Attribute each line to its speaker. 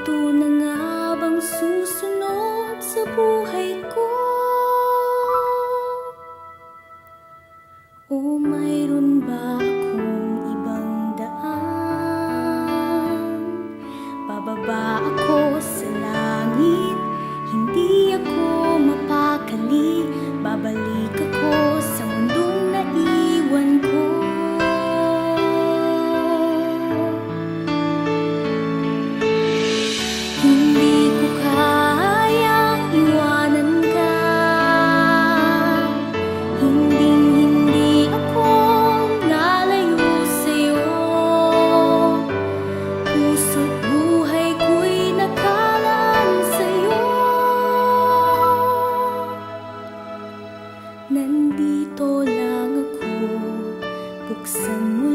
Speaker 1: Ito na nga bang susunod sa buhay ko? O mayroon ba akong ibang daan? Bababa ako sa langit, hindi ako mapakali. Babalik ako sa mundong naiwan ko. Hindi ko kayang iwanan ka. Hindi ako lalayo sa'yo. Puso't buhay ko'y nakalaan sa'yo. Nandito lang ako, buksan mo